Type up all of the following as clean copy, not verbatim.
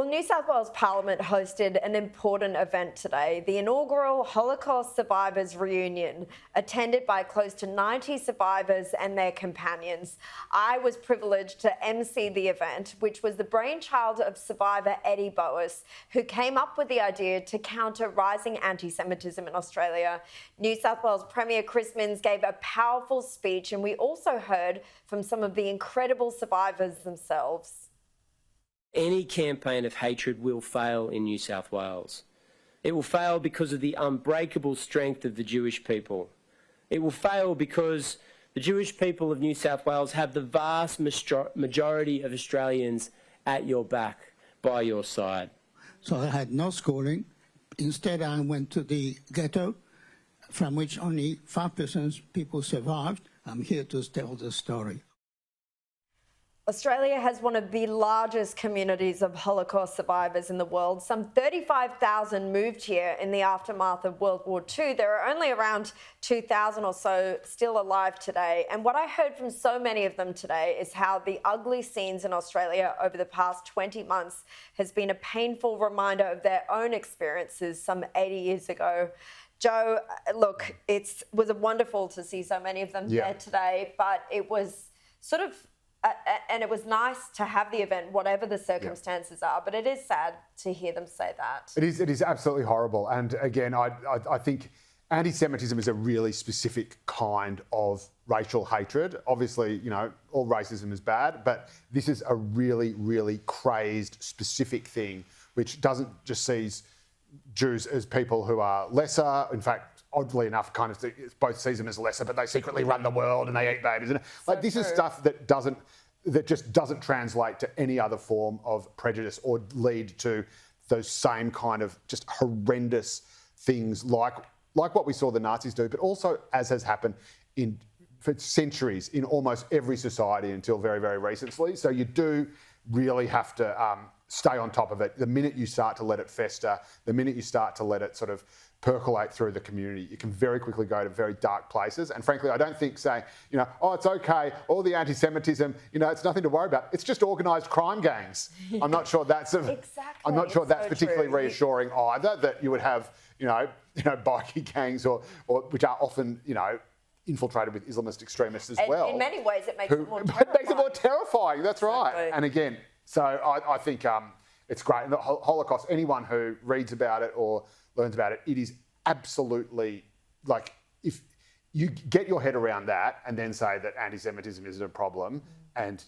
Well, New South Wales Parliament hosted an important event today, the inaugural Holocaust Survivors Reunion, attended by close to 90 survivors and their companions. I was privileged to MC the event, which was the brainchild of survivor Eddie Boas, who came up with the idea to counter rising anti-Semitism in Australia. New South Wales Premier Chris Minns gave a powerful speech, and we also heard from some of the incredible survivors themselves. Any campaign of hatred will fail in New South Wales. It will fail because of the unbreakable strength of the Jewish people. It will fail because the Jewish people of New South Wales have the vast majority of Australians at your back, by your side. So I had no schooling. Instead, I went to the ghetto, from which only 5% people survived. I'm here to tell the story. Australia has one of the largest communities of Holocaust survivors in the world. Some 35,000 moved here in the aftermath of World War II. There are only around 2,000 or so still alive today. And what I heard from so many of them today is how the ugly scenes in Australia over the past 20 months has been a painful reminder of their own experiences some 80 years ago. Joe, look, it was wonderful to see so many of them there today, but it was sort of and it was nice to have the event, whatever the circumstances are, but it is sad to hear them say that. It is absolutely horrible. And again, I think anti-Semitism is a really specific kind of racial hatred. Obviously, you know, all racism is bad, but this is a really, really crazed, specific thing, which doesn't just sees Jews as people who are lesser. In fact, oddly enough, kind of both sees them as lesser, but they secretly run the world and they eat babies. And like this is stuff that just doesn't translate to any other form of prejudice or lead to those same kind of just horrendous things like what we saw the Nazis do, but also as has happened for centuries in almost every society until very, very recently. So you do really have to stay on top of it. The minute you start to let it fester, the minute you start to let it sort of percolate through the community, you can very quickly go to very dark places. And frankly, I don't think saying, you know, oh, it's okay, all the anti-Semitism, you know, it's nothing to worry about. It's just organised crime gangs. I'm not sure that's I'm not sure that's particularly reassuring either, that you would have, you know, bikie gangs or which are often, you know, infiltrated with Islamist extremists as well. In many ways, it makes it more terrifying. It makes it more terrifying, that's right. And again, so I think it's great. And the Holocaust, anyone who reads about it or learns about it, it is absolutely, like, if you get your head around that and then say that anti-Semitism isn't a problem and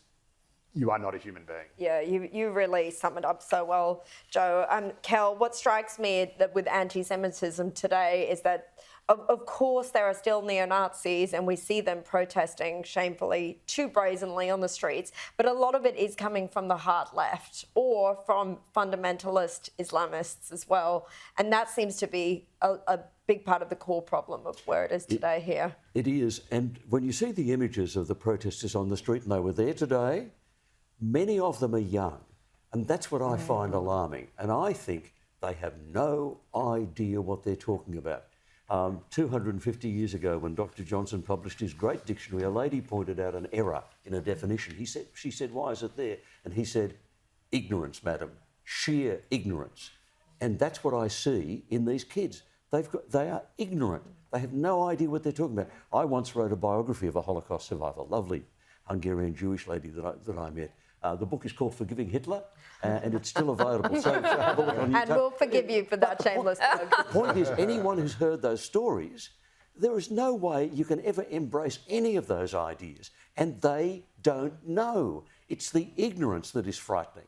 you are not a human being. Yeah, you really sum it up so well, Joe. Kel, what strikes me with anti-Semitism today is that of course, there are still neo-Nazis and we see them protesting shamefully, too brazenly on the streets, but a lot of it is coming from the hard left or from fundamentalist Islamists as well. And that seems to be a big part of the core problem of where it is today here. It is. And when you see the images of the protesters on the street, and they were there today, many of them are young. And that's what I find alarming. And I think they have no idea what they're talking about. 250 years ago, when Dr. Johnson published his great dictionary, a lady pointed out an error in a definition. She said, why is it there? And he said, ignorance, madam, sheer ignorance. And that's what I see in these kids. They are ignorant. They have no idea what they're talking about. I once wrote a biography of a Holocaust survivor, lovely Hungarian Jewish lady that I met. The book is called Forgiving Hitler, and it's still available. So have a look on YouTube. And we'll forgive you for that shameless plug. The point is, anyone who's heard those stories, there is no way you can ever embrace any of those ideas, and they don't know. It's the ignorance that is frightening.